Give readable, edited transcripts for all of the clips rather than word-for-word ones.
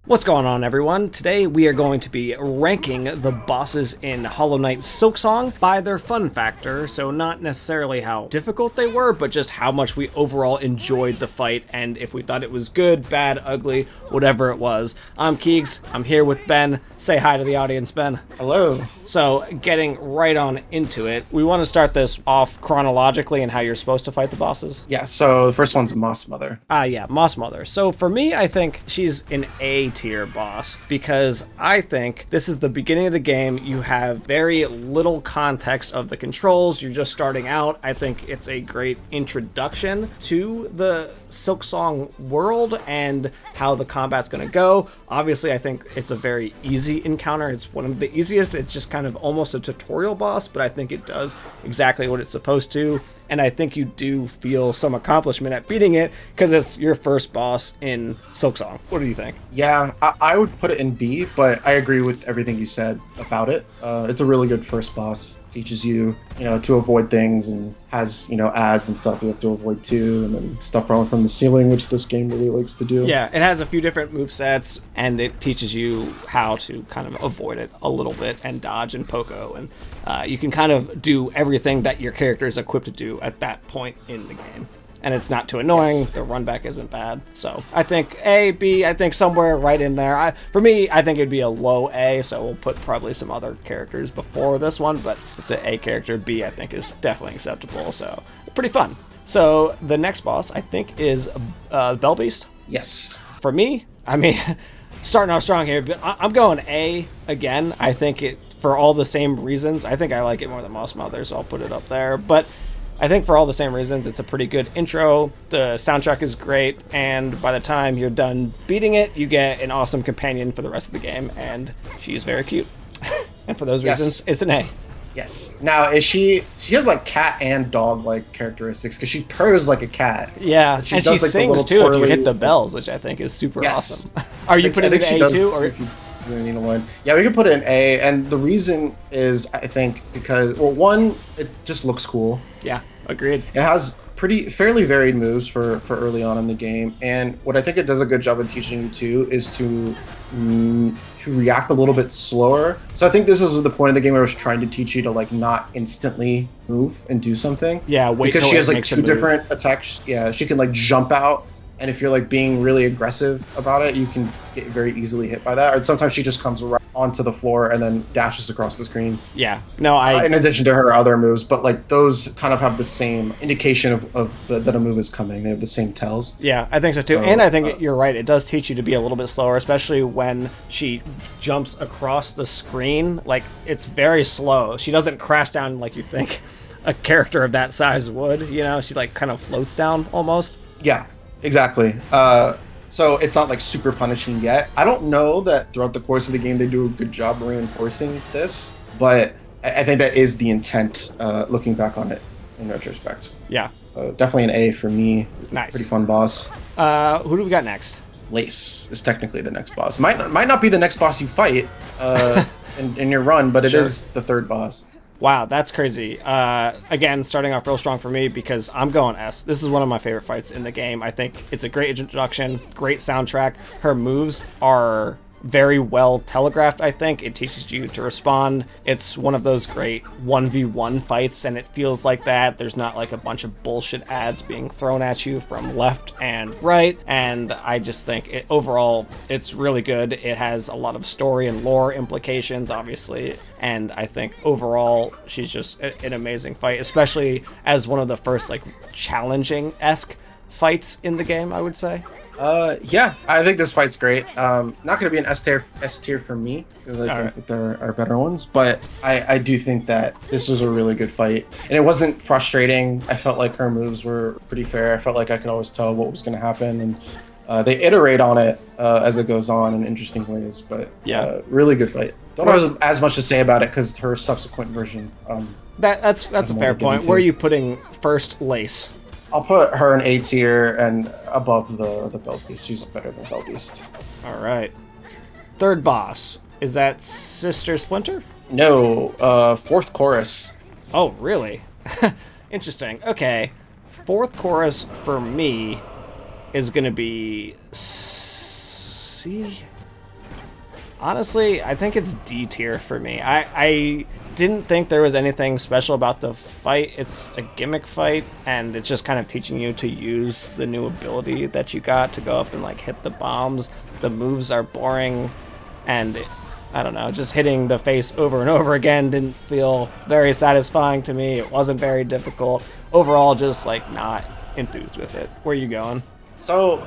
What's going on, everyone? Today we are going to be ranking the bosses in Hollow Knight Silksong by their fun factor, so not necessarily how difficult they were, but just how much we overall enjoyed the fight, and if we thought it was good, bad, ugly, whatever it was. I'm Keegs, I'm here with Ben. Say hi to the audience, Ben. Hello. So, getting right on into it, we want to start this off chronologically and how you're supposed to fight the bosses. Yeah, so the first one's Moss Mother. Yeah, Moss Mother. So for me, I think she's an A tier boss because I think this is the beginning of the game. You have very little context of the controls. You're just starting out. I think it's a great introduction to the Silksong world and how the combat's going to go. Obviously, I think it's a very easy encounter. It's one of the easiest. It's just kind of almost a tutorial boss, but I think it does exactly what it's supposed to. And I think you do feel some accomplishment at beating it because it's your first boss in Silksong. What do you think? Yeah, I would put it in B, but I agree with everything you said about it. It's a really good first boss. Teaches you, to avoid things and has, ads and stuff you have to avoid too, and then stuff falling from the ceiling, which this game really likes to do. Yeah, it has a few different movesets, and it teaches you how to kind of avoid it a little bit and dodge and pogo, and you can kind of do everything that your character is equipped to do at that point in the game. And it's not too annoying. Yes. The run back isn't bad. So I think A, B, I think somewhere right in there. For me, I think it'd be a low A, so we'll put probably some other characters before this one, but it's an A character. B, I think, is definitely acceptable, so pretty fun. So the next boss, I think, is Bell Beast. Yes. For me, I mean, starting off strong here, but I'm going A again. I think it, for all the same reasons, I think I like it more than Moss Mother, so I'll put it up there. But I think for all the same reasons, it's a pretty good intro. The soundtrack is great, and by the time you're done beating it, you get an awesome companion for the rest of the game, and she's very cute. And for those reasons, it's an A. Yes. Now, she has like cat and dog like characteristics because she purrs like a cat. Yeah, and she like, sings too if you hit the bells, which I think is super awesome. Are you putting it in A too? Or? Yeah, we could put it in A, and the reason is, I think, because, well, one, it just looks cool. Yeah, agreed. It has fairly varied moves for early on in the game, and what I think it does a good job of teaching you too is to react a little bit slower. So I think this is the point of the game where I was trying to teach you to like not instantly move and do something. Yeah, wait because she has like two different attacks. Yeah, she can like jump out. And if you're like being really aggressive about it, you can get very easily hit by that. Or sometimes she just comes right onto the floor and then dashes across the screen. Yeah, no, in addition to her other moves, but like those kind of have the same indication that a move is coming. They have the same tells. Yeah, I think so too. And I think you're right. It does teach you to be a little bit slower, especially when she jumps across the screen. Like, it's very slow. She doesn't crash down like you think a character of that size would. She like kind of floats down almost. Yeah. Exactly. So it's not like super punishing yet. I don't know that throughout the course of the game they do a good job reinforcing this, but I think that is the intent looking back on it in retrospect. Yeah. Definitely an A for me. Nice. Pretty fun boss. Who do we got next? Lace is technically the next boss. Might not be the next boss you fight in your run, but it is the third boss. Wow, that's crazy. Again, starting off real strong for me because I'm going S. This is one of my favorite fights in the game. I think it's a great introduction, great soundtrack. Her moves are very well telegraphed, I think. It teaches you to respond. It's one of those great 1v1 fights, and it feels like that. There's not like a bunch of bullshit ads being thrown at you from left and right, and I just think overall, it's really good. It has a lot of story and lore implications, obviously, and I think overall, she's just an amazing fight, especially as one of the first like challenging-esque fights in the game, I would say. Yeah, I think this fight's great. Not going to be an S tier for me because I think that there are better ones, but I do think that this was a really good fight, and it wasn't frustrating. I felt like her moves were pretty fair. I felt like I could always tell what was going to happen, and they iterate on it as it goes on in interesting ways. But yeah, really good fight. Don't have as much to say about it because her subsequent versions. That's a fair point. Where are you putting first Lace? I'll put her in A tier and above the Bell Beast. She's better than Bell Beast. All right. Third boss. Is that Sister Splinter? No, fourth chorus. Oh, really? Interesting. Okay. Fourth chorus for me is going to be C. Honestly, I think it's D tier for me. I didn't think there was anything special about the fight. It's a gimmick fight, and it's just kind of teaching you to use the new ability that you got to go up and like hit the bombs. The moves are boring, and I don't know, just hitting the face over and over again didn't feel very satisfying to me. It wasn't very difficult. Overall, just like not enthused with it. Where are you going? So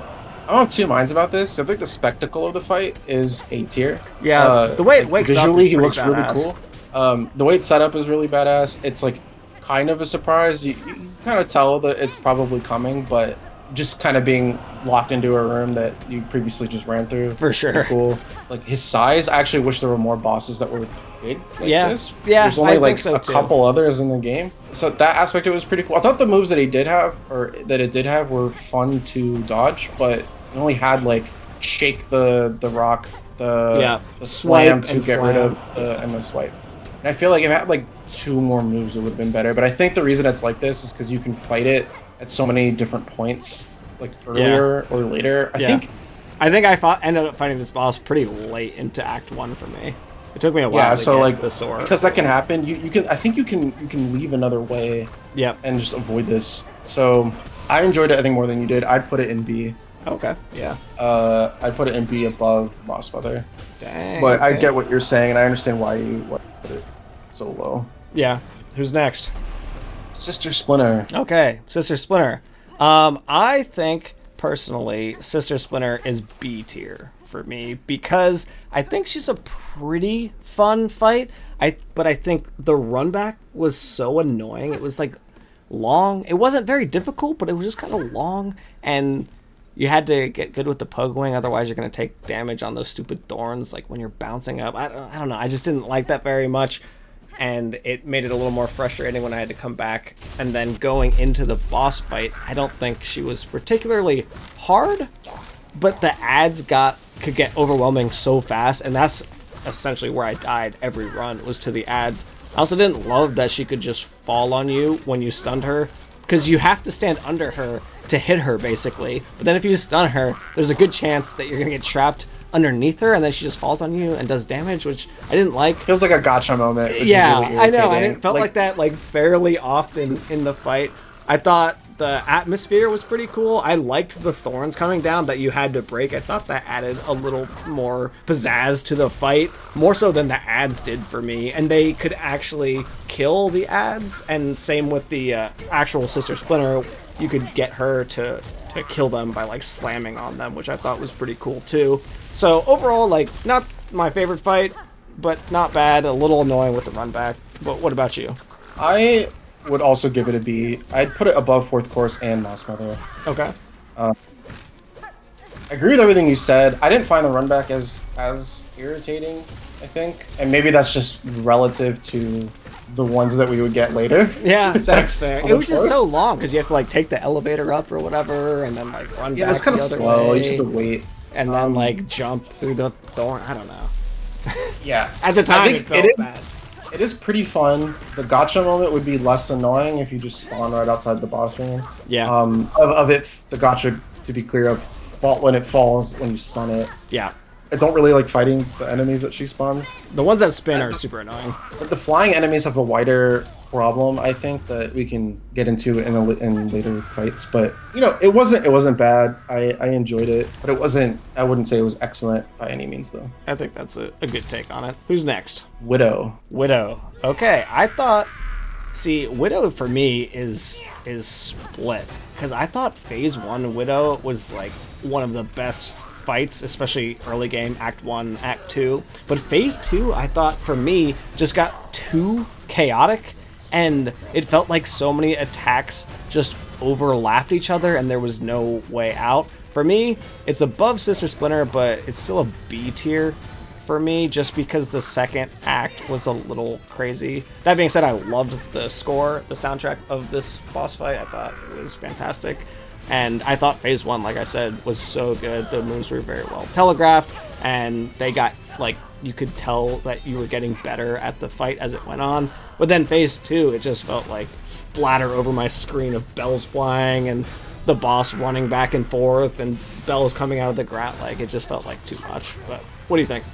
I'm of two minds about this. I think the spectacle of the fight is A tier. Yeah, the way it wakes visually, up he looks really really cool. The way it's set up is really badass. It's like kind of a surprise. You kind of tell that it's probably coming, but just kind of being locked into a room that you previously just ran through. For sure. Cool. Like his size, I actually wish there were more bosses that were big like this. Yeah, there's only like so a couple others in the game. So that aspect of it was pretty cool. I thought the moves that he did have, or that it did have, were fun to dodge, but it only had like shake the rock, the slam to get rid of and the swipe. And I feel like if it had like 2 more moves, it would have been better. But I think the reason it's like this is because you can fight it at so many different points, like earlier or later. I think I ended up fighting this boss pretty late into Act 1 for me. It took me a while to get like the sword. Because that can happen. You can. I think you can leave another way. And just avoid this. So I enjoyed it, I think, more than you did. I'd put it in B. Okay. Yeah. I'd put it in B above Moss Mother. Dang. But I get what you're saying, and I understand why you put it so low. Yeah. Who's next? Sister Splinter. Okay, Sister Splinter. I think personally, Sister Splinter is B tier for me because I think she's a pretty fun fight. But I think the run back was so annoying. It was like long. It wasn't very difficult, but it was just kind of long, and you had to get good with the poke wing, otherwise you're going to take damage on those stupid thorns like when you're bouncing up. I don't know. I just didn't like that very much, and it made it a little more frustrating when I had to come back. And then going into the boss fight, I don't think she was particularly hard, but the ads could get overwhelming so fast, and that's essentially where I died every run, was to the ads. I also didn't love that she could just fall on you when you stunned her, because you have to stand under her to hit her, basically. But then if you stun her, there's a good chance that you're going to get trapped underneath her, and then she just falls on you and does damage, which I didn't like. Feels like a gotcha moment. Yeah, really I know, and it felt like that like fairly often in the fight. I thought the atmosphere was pretty cool. I liked the thorns coming down that you had to break. I thought that added a little more pizzazz to the fight, more so than the ads did for me. And they could actually kill the ads, and same with the actual Sister Splinter. You could get her to kill them by like slamming on them, which I thought was pretty cool too. So overall, like, not my favorite fight, but not bad. A little annoying with the run back. But what about you? I would also give it a B. I'd put it above Fourth Course and Moss Mother. Okay. I agree with everything you said. I didn't find the run back as irritating, I think. And maybe that's just relative to the ones that we would get later. Yeah, that's fair. It was just so long because you have to like take the elevator up or whatever, and then like run back. Yeah, it's kind of slow. Way, you just have to wait, and then like jump through the thorn. I don't know. Yeah, at the time I think it is bad. It is pretty fun. The gotcha moment would be less annoying if you just spawn right outside the boss room. Yeah. Of it, the gotcha, to be clear, of fault when it falls when you stun it. Yeah. I don't really like fighting the enemies that she spawns. The ones that spin are super annoying. But the flying enemies have a wider problem, I think, that we can get into in later fights. But you know, it wasn't bad. I enjoyed it, but it wasn't. I wouldn't say it was excellent by any means, though. I think that's a good take on it. Who's next? Widow. Okay, I thought. See, Widow for me is split, because I thought Phase 1 Widow was like one of the best fights, especially early game, Act 1, Act 2. But Phase 2, I thought, for me, just got too chaotic, and it felt like so many attacks just overlapped each other, and there was no way out. For me, it's above Sister Splinter, but it's still a B tier for me, just because the second act was a little crazy. That being said, I loved the score, the soundtrack of this boss fight. I thought it was fantastic. And I thought Phase 1, like I said, was so good. The moves were very well telegraphed, and they got, like, you could tell that you were getting better at the fight as it went on. But then Phase 2, it just felt like splatter over my screen of bells flying and the boss running back and forth and bells coming out of the ground. Like, it just felt like too much. But what do you think?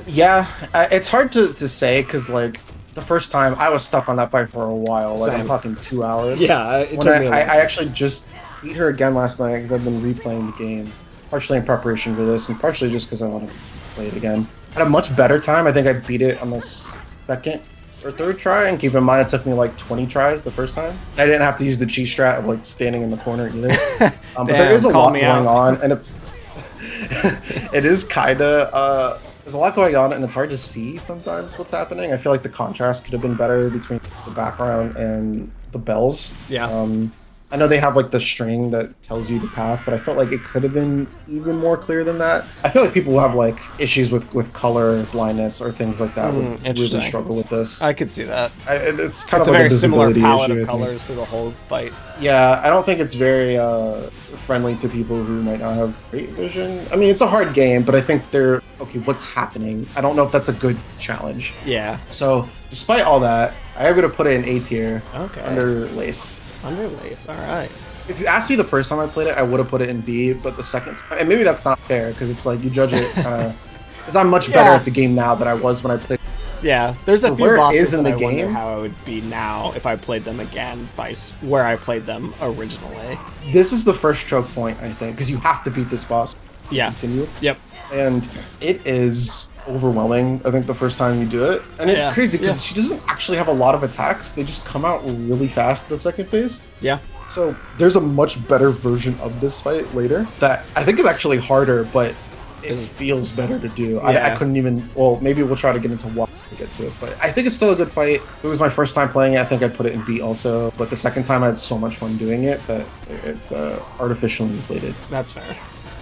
Yeah, it's hard to say because like the first time I was stuck on that fight for a while. Like Same. I'm talking 2 hours. Yeah, it when took me a I actually just beat her again last night because I've been replaying the game, partially in preparation for this and partially just because I want to play it again. I had a much better time. I think I beat it on the second or third try, and keep in mind it took me like 20 tries the first time. I didn't have to use the cheat strat of like standing in the corner either. But there is a lot going on, and it's it is kind of there's a lot going on, and it's hard to see sometimes what's happening. I feel like the contrast could have been better between the background and the bells. Yeah. I know they have like the string that tells you the path, but I felt like it could have been even more clear than that. I feel like people who have like issues with color blindness or things like that would really struggle with this. I could see that. It's kind it's of a like very similar palette issue, of colors through the whole fight. Yeah, I don't think it's very friendly to people who might not have great vision. I mean, it's a hard game, but I think they're okay. What's happening? I don't know if that's a good challenge. Yeah. So, despite all that, I am gonna put it in A tier. Okay. Under Lace. Under Lace. All right. If you asked me the first time I played it, I would have put it in B, but the second time, and maybe that's not fair because it's like you judge it kind of. Because I'm much better at the game now than I was when I played. Yeah, there's a few where it bosses is in that the I wonder game. how it would be now if I played them again by where I played them originally. This is the first choke point, I think, because you have to beat this boss to continue. Yep. And it is overwhelming, I think, the first time you do it. And it's crazy because she doesn't actually have a lot of attacks. They just come out really fast the second phase. Yeah. So there's a much better version of this fight later that I think is actually harder, but it feels better to do. I couldn't even, well, maybe we'll try to get into what to get to it, but I think it's still a good fight. It was my first time playing it. I think I'd put it in B also, but the second time I had so much fun doing it that it's artificially inflated. That's fair.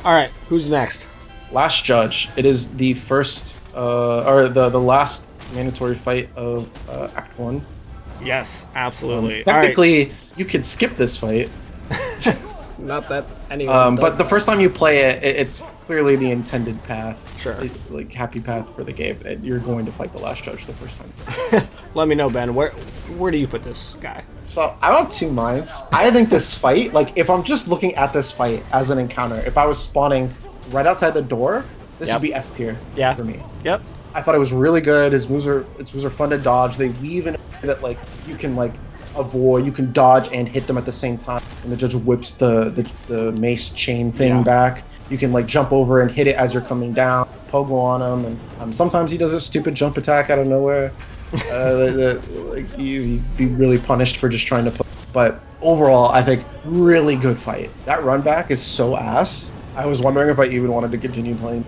All right, who's next? Last Judge. It is the first, or the last mandatory fight of Act 1. Yes, absolutely. Technically, you could skip this fight. Not that anyone but the first time you play it, it's clearly the intended path. Sure. Like happy path for the game. And you're going to fight the Last Judge the first time. Let me know, Ben. Where do you put this guy? So I have 2 minds. I think this fight, like if I'm just looking at this fight as an encounter, if I was spawning right outside the door, this would be S tier for me. Yep. I thought it was really good. His moves are fun to dodge. They weave in a way that like you can like avoid, you can dodge and hit them at the same time. And the judge whips the mace chain thing back. You can like jump over and hit it as you're coming down, pogo on him, and sometimes he does a stupid jump attack out of nowhere. Like he'd be really punished for just trying to but overall, I think really good fight. That run back is so ass. I was wondering if I even wanted to continue playing.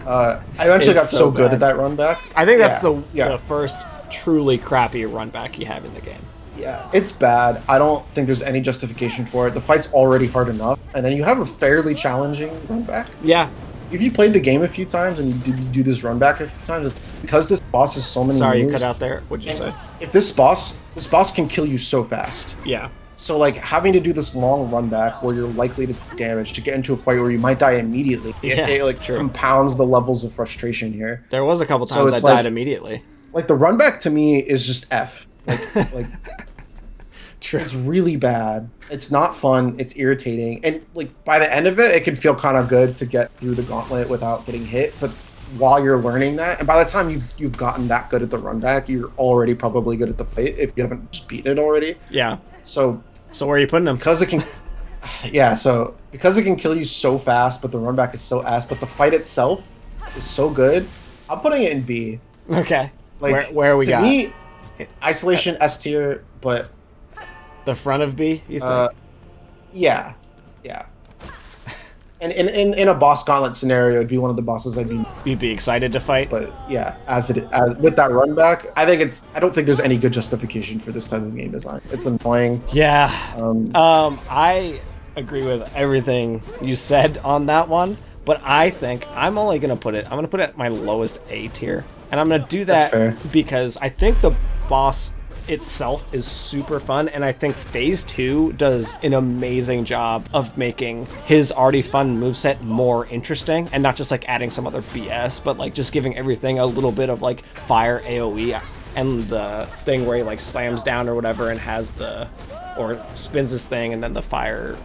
I eventually got so good at that run back. I think that's the first truly crappy run back you have in the game. Yeah, it's bad. I don't think there's any justification for it. The fight's already hard enough, and then you have a fairly challenging run back. Yeah. If you played the game a few times and you do this run back a few times, it's because this boss has so many Sorry, moves, you cut out there. What'd you say? If this boss can kill you so fast. Yeah. So like having to do this long run back where you're likely to take damage to get into a fight where you might die immediately, it like compounds the levels of frustration here. There was a couple times I died immediately. Like the run back to me is just F. Like True. It's really bad. It's not fun. It's irritating. And like by the end of it, it can feel kind of good to get through the gauntlet without getting hit. But while you're learning that, and by the time you've gotten that good at the run back, you're already probably good at the fight if you haven't just beaten it already. Yeah. So where are you putting them? Because it can because it can kill you so fast, but the run back is so ass, but the fight itself is so good. I'm putting it in B. Okay. Like where are we got? To me, Isolation S tier, but the front of B, you think? Yeah. And in a boss gauntlet scenario, it'd be one of the bosses you'd be excited to fight. But yeah, as with that run back, I don't think there's any good justification for this type of game design. It's annoying. Yeah. I agree with everything you said on that one, but I think I'm gonna put it at my lowest A tier. And I'm gonna do that because I think the boss itself is super fun, and I think phase 2 does an amazing job of making his already fun moveset more interesting, and not just like adding some other BS, but like just giving everything a little bit of like fire AoE, and the thing where he like slams down or whatever and has the or spins his thing and then the fire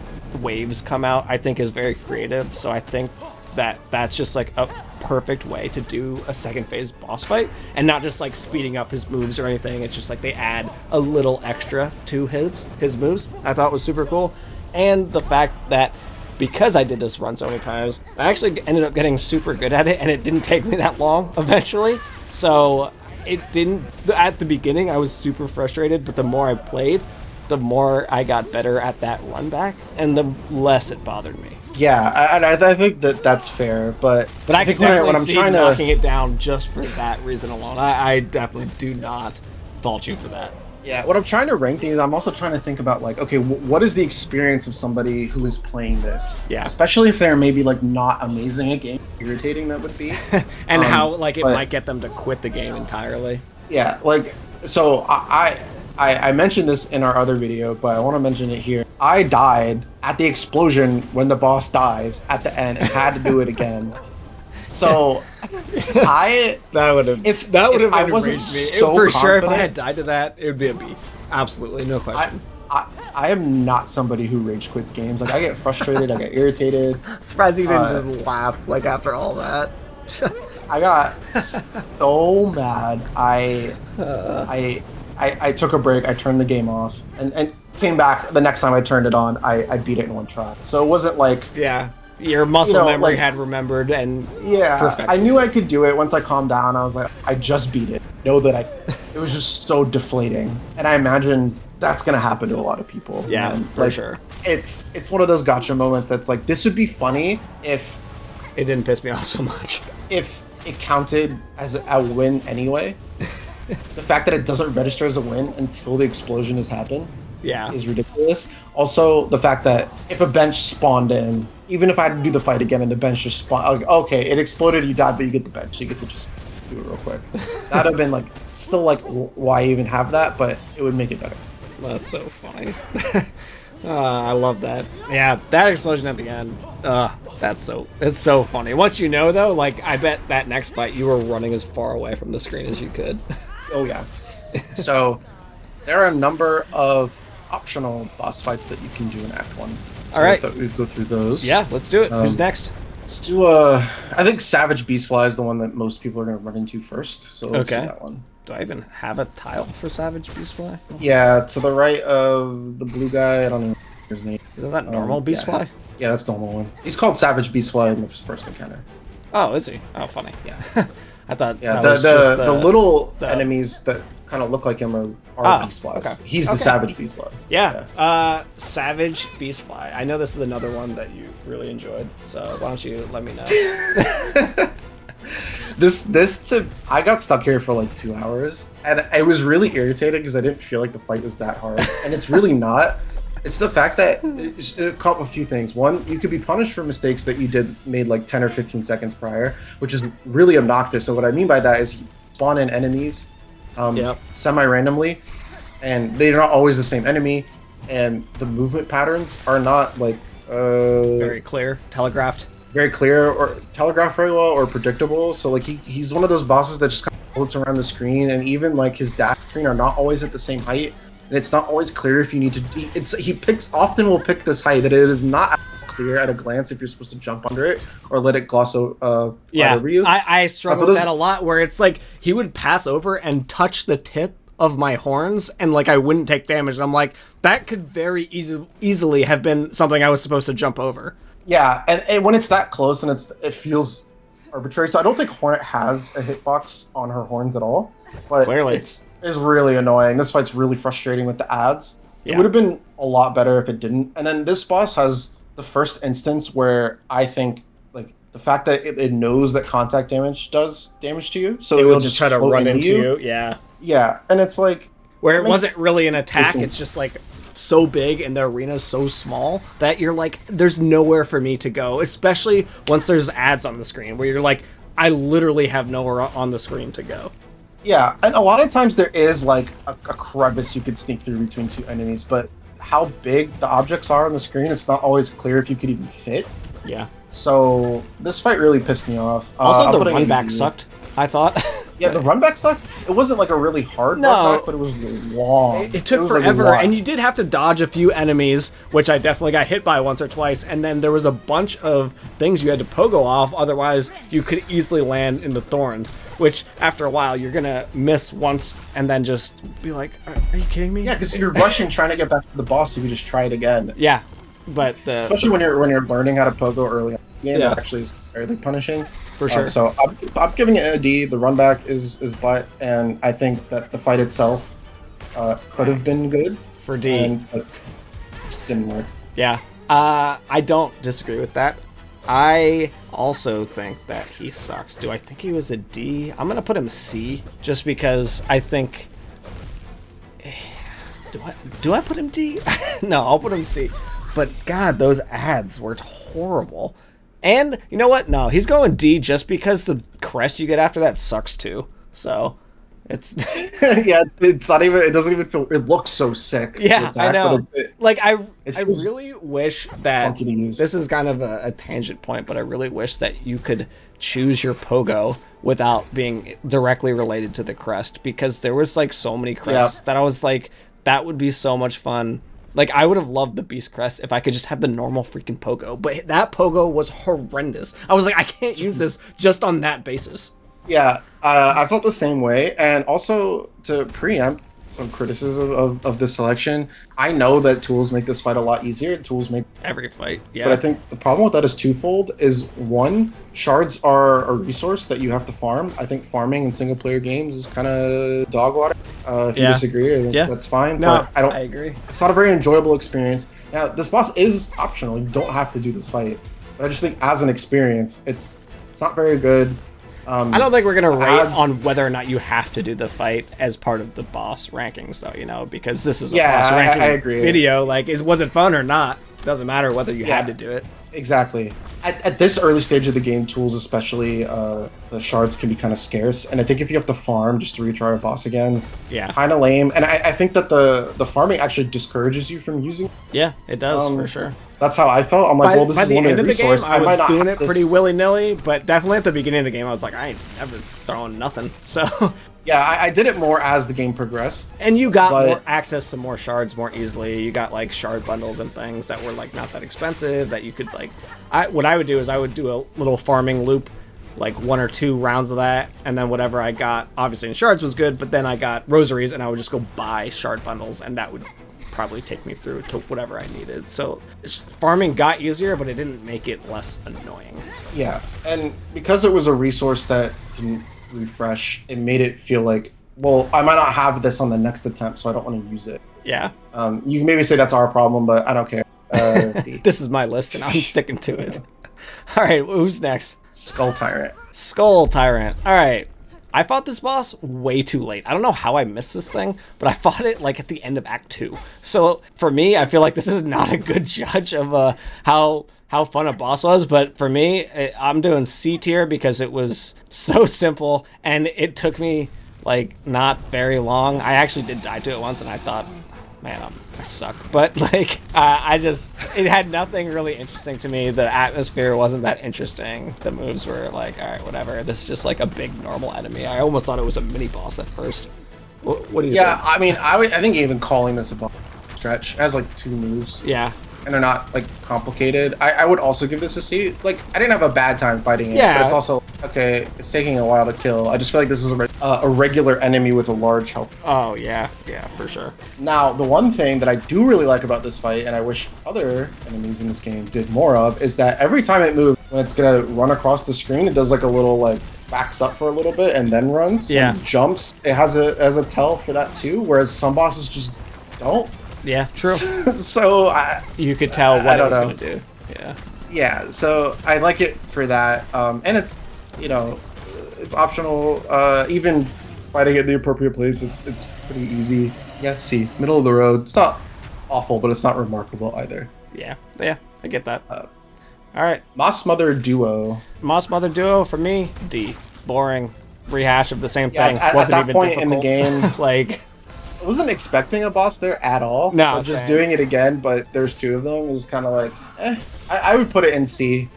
waves come out, I think is very creative. So I think that that's just like a perfect way to do a second phase boss fight, and not just like speeding up his moves or anything. It's just like they add a little extra to his moves. I thought was super cool. And the fact that because I did this run so many times, I actually ended up getting super good at it, and it didn't take me that long eventually. So it didn't, at the beginning I was super frustrated, but the more I played, the more I got better at that run back, and the less it bothered me. Yeah, I think that's fair, but I think can definitely when I'm see trying knocking it down just for that reason alone. I definitely do not fault you for that. Yeah, what I'm trying to rank things, I'm also trying to think about like, okay, what is the experience of somebody who is playing this? Yeah. Especially if they're maybe like not amazing at game, irritating that would be. And how like it might get them to quit the game entirely. Yeah, like, so I mentioned this in our other video, but I want to mention it here. I died at the explosion when the boss dies at the end and had to do it again. So that would have enraged me. So for sure, if I had died to that, it would be a beat. Absolutely, no question. I am not somebody who rage quits games. Like, I get frustrated, I get irritated. I'm surprised you didn't just laugh like after all that. I got so mad. I took a break. I turned the game off and came back. The next time I turned it on, I beat it in one try. So it wasn't like your muscle memory had remembered and perfected. I knew I could do it. Once I calmed down, I was like, I just beat it. Know that it was just so deflating, and I imagine that's gonna happen to a lot of people. Yeah, for sure. It's one of those gotcha moments that's like, this would be funny if it didn't piss me off so much. If it counted as a win anyway. The fact that it doesn't register as a win until the explosion has happened is ridiculous. Also, the fact that if a bench spawned in, even if I had to do the fight again and the bench just spawned, like, okay, it exploded, you died, but you get the bench, so you get to just do it real quick. That'd have been like, still like, why even have that? But it would make it better. That's so funny. I love that. Yeah, that explosion at the end. It's so funny. Once you know though, like, I bet that next fight you were running as far away from the screen as you could. Oh yeah. So there are a number of optional boss fights that you can do in Act 1. So all right. I thought we'd go through those. Yeah, let's do it. Who's next? Let's do I think Savage Beastfly is the one that most people are going to run into first. So let's do that one. Do I even have a tile for Savage Beastfly? Yeah, to the right of the blue guy. I don't know his name. Isn't that normal Beastfly? Yeah, that's normal one. He's called Savage Beastfly in the first encounter. Oh, is he? Oh, funny. Yeah. I thought. Yeah, the little enemies that kind of look like him are Beastflies. Okay. He's the Savage Beastfly. Yeah. Savage Beastfly. I know this is another one that you really enjoyed, so why don't you let me know? I got stuck here for like 2 hours, and I was really irritated because I didn't feel like the fight was that hard, and it's really not. It's the fact that it caught a few things. One, you could be punished for mistakes that you made like 10 or 15 seconds prior, which is really obnoxious. So what I mean by that is you spawn in enemies semi-randomly, and they're not always the same enemy, and the movement patterns are not like very clear, telegraphed or telegraphed very well or predictable. So like he's one of those bosses that just kind of floats around the screen, and even like his dash screen are not always at the same height. And it's not always clear if you need to. He will pick this height that it is not clear at a glance if you're supposed to jump under it or let it gloss over you. I struggle with that a lot, where it's like he would pass over and touch the tip of my horns, and like I wouldn't take damage. And I'm like, that could very easily have been something I was supposed to jump over. Yeah, and when it's that close and it feels arbitrary. So I don't think Hornet has a hitbox on her horns at all. But clearly, it's really annoying. This fight's really frustrating with the ads. It would have been a lot better if it didn't. And then this boss has the first instance where I think like the fact that it knows that contact damage does damage to you, so it will just try to run into you. Yeah, and it's like where it wasn't really an attack. It's just like so big and the arena's so small that you're like, there's nowhere for me to go, especially once there's ads on the screen where you're like, I literally have nowhere on the screen to go. Yeah, and a lot of times there is like a crevice you could sneak through between two enemies, but how big the objects are on the screen, it's not always clear if you could even fit. Yeah. So this fight really pissed me off. Also, the run back sucked, I thought. Yeah, the run back sucked. It wasn't like a really hard run back, but it was long. It took forever, like and you did have to dodge a few enemies, which I definitely got hit by once or twice, and then there was a bunch of things you had to pogo off, otherwise you could easily land in the thorns, which after a while you're gonna miss once and then just be like, are you kidding me? Yeah, because you're rushing trying to get back to the boss if you just try it again. Yeah, but especially when you're learning how to pogo early on in the game, that actually is fairly punishing. For sure. So I'm giving it a D. The run back is butt, and I think that the fight itself could have been good. For D. But it just didn't work. Yeah. I don't disagree with that. I also think that he sucks. Do I think he was a D? I'm going to put him C, just because I think... Do I put him D? No, I'll put him C. But God, those ads were horrible. And you know what? No, he's going D just because the crest you get after that sucks too. So it's yeah, it's not even. It doesn't even feel. It looks so sick. Yeah, I know. I really wish that this is kind of a tangent point, but I really wish that you could choose your pogo without being directly related to the crest, because there was like so many crests that I was like, that would be so much fun. Like, I would have loved the Beast Crest if I could just have the normal freaking pogo. But that pogo was horrendous. I was like, I can't use this just on that basis. Yeah, I felt the same way. And also, to preempt some criticism of this selection, I know that tools make this fight a lot easier. Tools make every fight, yeah. But I think the problem with that is twofold. Is one, shards are a resource that you have to farm. I think farming in single player games is kind of dog water. If you disagree, I think that's fine. No, but I agree. It's not a very enjoyable experience. Now, this boss is optional. You don't have to do this fight. But I just think as an experience, it's not very good. I don't think we're going to rate on whether or not you have to do the fight as part of the boss rankings, though, you know, because this is a boss ranking video. Like, was it fun or not? Doesn't matter whether you had to do it. Exactly. At this early stage of the game, tools especially, the shards can be kind of scarce. And I think if you have to farm just to retry a boss again, kind of lame. And I think that the farming actually discourages you from using it. Yeah, it does, for sure. That's how I felt. I'm like, well, this is a limited resource. I was doing it pretty willy-nilly, but definitely at the beginning of the game, I was like, I ain't never throwing nothing. So... Yeah, I did it more as the game progressed. And you got more access to more shards more easily. You got like shard bundles and things that were like not that expensive that you could like... what I would do is I would do a little farming loop, like 1 or 2 rounds of that, and then whatever I got, obviously in shards was good, but then I got rosaries and I would just go buy shard bundles, and that would probably take me through to whatever I needed. So farming got easier, but it didn't make it less annoying. Yeah, and because it was a resource that didn't refresh, it made it feel like, well, I might not have this on the next attempt, so I don't want to use it. Yeah. You can maybe say that's our problem, but I don't care. This is my list, and I'm sticking to it. All right, who's next? Skull Tyrant. Skull Tyrant. All right. I fought this boss way too late. I don't know how I missed this thing, but I fought it like at the end of Act 2. So for me, I feel like this is not a good judge of how fun a boss was, but for me, I'm doing C tier because it was so simple and it took me like not very long. I actually did die to it once and I thought, man, I suck. But like, it had nothing really interesting to me. The atmosphere wasn't that interesting. The moves were like, all right, whatever. This is just like a big normal enemy. I almost thought it was a mini boss at first. What do you think? Yeah, I mean, I think even calling this a boss stretch. It has like 2 moves. Yeah. And they're not like complicated. I would also give this a C. Like, I didn't have a bad time fighting it, but it's also okay. It's taking a while to kill. I just feel like this is a regular enemy with a large health. Oh yeah, for sure. Now, the one thing that I do really like about this fight, and I wish other enemies in this game did more of, is that every time it moves, when it's gonna run across the screen, it does like a little like backs up for a little bit and then runs. Yeah. And jumps. It has a tell for that too. Whereas some bosses just don't. Yeah, true. So you could tell what it was going to do. Yeah. Yeah, so I like it for that. And it's, you know, it's optional. Even fighting at the appropriate place, it's pretty easy. Yeah, C, middle of the road. It's not awful, but it's not remarkable either. Yeah, I get that. All right. Moss Mother Duo. Moss Mother Duo for me, D. Boring. Rehash of the same thing. At that point in the game, like... I wasn't expecting a boss there at all. No, I was just doing it again, but there's 2 of them. It was kind of like, I would put it in C.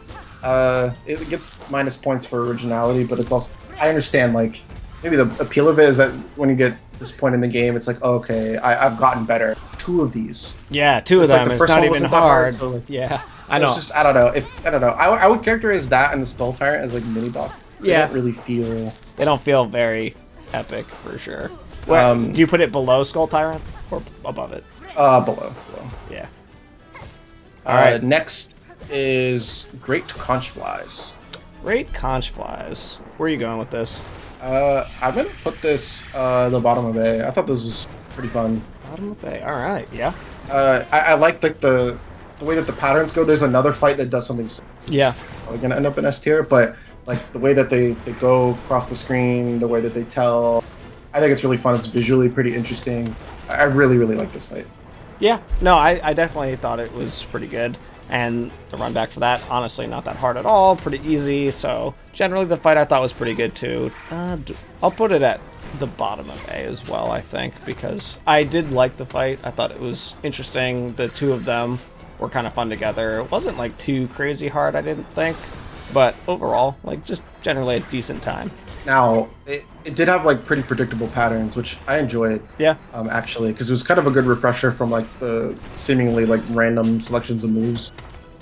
It gets minus points for originality, but it's also, I understand, like, maybe the appeal of it is that when you get this point in the game, it's like, okay, I've gotten better. 2 of these. Yeah, 2 of It's them. like the It's first not one even wasn't that hard. so, like, Yeah, I know. It's just, I don't know. I don't know. I would characterize that and the Skull Tyrant as like mini boss. They Yeah. don't really feel. They don't feel very epic for sure. Where, do you put it below Skull Tyrant or above it? Below. Yeah. All right. Next is Great Conchflies. Great Conchflies. Where are you going with this? I'm gonna put this the bottom of A. I thought this was pretty fun. Bottom of A. All right. Yeah. I like the way that the patterns go. There's another fight that does something. Yeah. Probably gonna end up in S tier, but like the way that they go across the screen, the way that they tell, I think it's really fun. It's visually pretty interesting. I really like this fight. Yeah. No, I definitely thought it was pretty good. And the run back for that, honestly, not that hard at all. Pretty easy. So generally the fight I thought was pretty good too. I'll put it at the bottom of A as well, I think, because I did like the fight. I thought it was interesting. The 2 of them were kind of fun together. It wasn't like too crazy hard, I didn't think. But overall, like just generally a decent time. Now, it did have like pretty predictable patterns, which I enjoyed. Yeah. Actually, because it was kind of a good refresher from like the seemingly like random selections of moves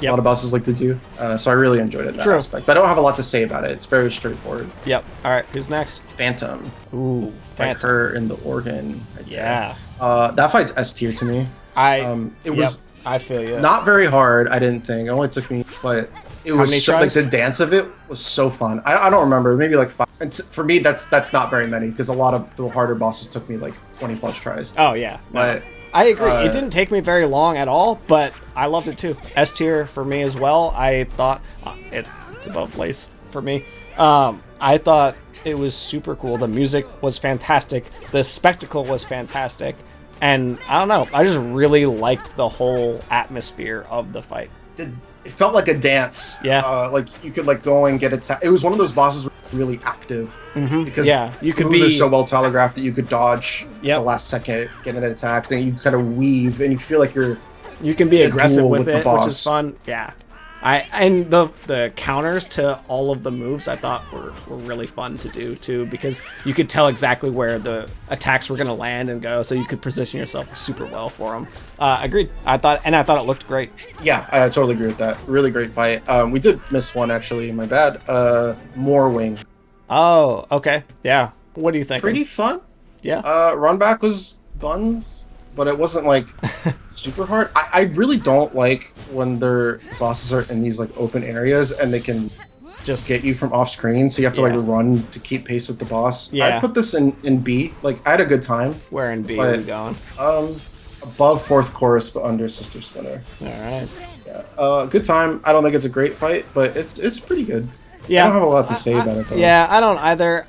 a lot of bosses like to do. So I really enjoyed it in that aspect. But I don't have a lot to say about it. It's very straightforward. Yep. All right. Who's next? Phantom. Ooh, Phantom. Like her in the organ. Yeah. That fight's S tier to me. It was. I feel you. Not very hard, I didn't think. It only took me, but it was so, like the dance of it was so fun. I don't remember, maybe like 5. And for me, that's not very many because a lot of the harder bosses took me like 20 plus tries. Oh yeah, but I agree. It didn't take me very long at all, but I loved it too. S tier for me as well. I thought it's above place for me. I thought it was super cool. The music was fantastic. The spectacle was fantastic. And I don't know, I just really liked the whole atmosphere of the fight. It felt like a dance. Yeah. Like you could like go and get attacked. It was one of those bosses really active. Because you could moves are so well telegraphed that you could dodge the last second, get into attacks, and you kind of weave, and you feel like you can be aggressive with it, which is fun. Yeah. And the counters to all of the moves I thought were really fun to do too, because you could tell exactly where the attacks were going to land and go, so you could position yourself super well for them. Agreed. I thought it looked great. Yeah, I totally agree with that. Really great fight. We did miss one actually. My bad. Moorwing. Oh, okay. Yeah. What do you think? Pretty fun. Yeah. Run back was buns, but it wasn't like super hard. I really don't like when their bosses are in these like open areas and they can just get you from off screen, so you have to like run to keep pace with the boss. I put this in B. Like I had a good time. Where in B are we going? Above 4th chorus, but under Sister Splinter. All right. Yeah. Good time. I don't think it's a great fight, but it's pretty good. Yeah. I don't have a lot to say about it though. Yeah, I don't either.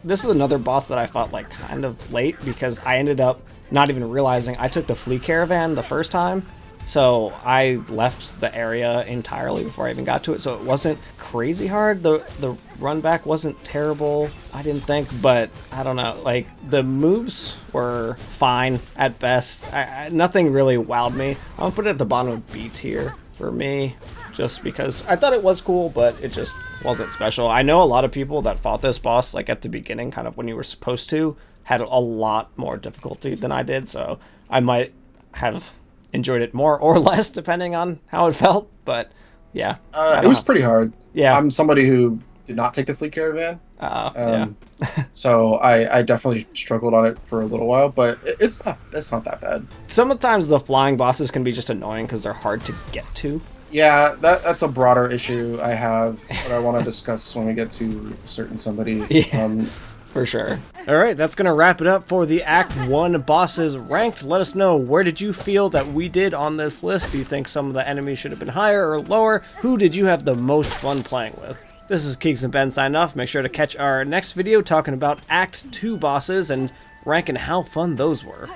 This is another boss that I fought like kind of late because I ended up not even realizing I took the flea caravan the first time, so I left the area entirely before I even got to it. So it wasn't crazy hard. The run back wasn't terrible, I didn't think, but I don't know. Like the moves were fine at best. Nothing really wowed me. I'm gonna put it at the bottom of B tier for me, just because I thought it was cool, but it just wasn't special. I know a lot of people that fought this boss like at the beginning, kind of when you were supposed to, had a lot more difficulty than I did, so I might have enjoyed it more or less depending on how it felt, but yeah. It was pretty hard. Yeah. I'm somebody who did not take the flea caravan. So I definitely struggled on it for a little while, but it's not that bad. Sometimes the flying bosses can be just annoying because they're hard to get to. Yeah, that's a broader issue I have that I want to discuss when we get to a certain somebody. Yeah. For sure. All right, that's going to wrap it up for the Act 1 bosses ranked. Let us know, where did you feel that we did on this list? Do you think some of the enemies should have been higher or lower? Who did you have the most fun playing with? This is Keeks and Ben signing off. Make sure to catch our next video talking about Act 2 bosses and ranking how fun those were.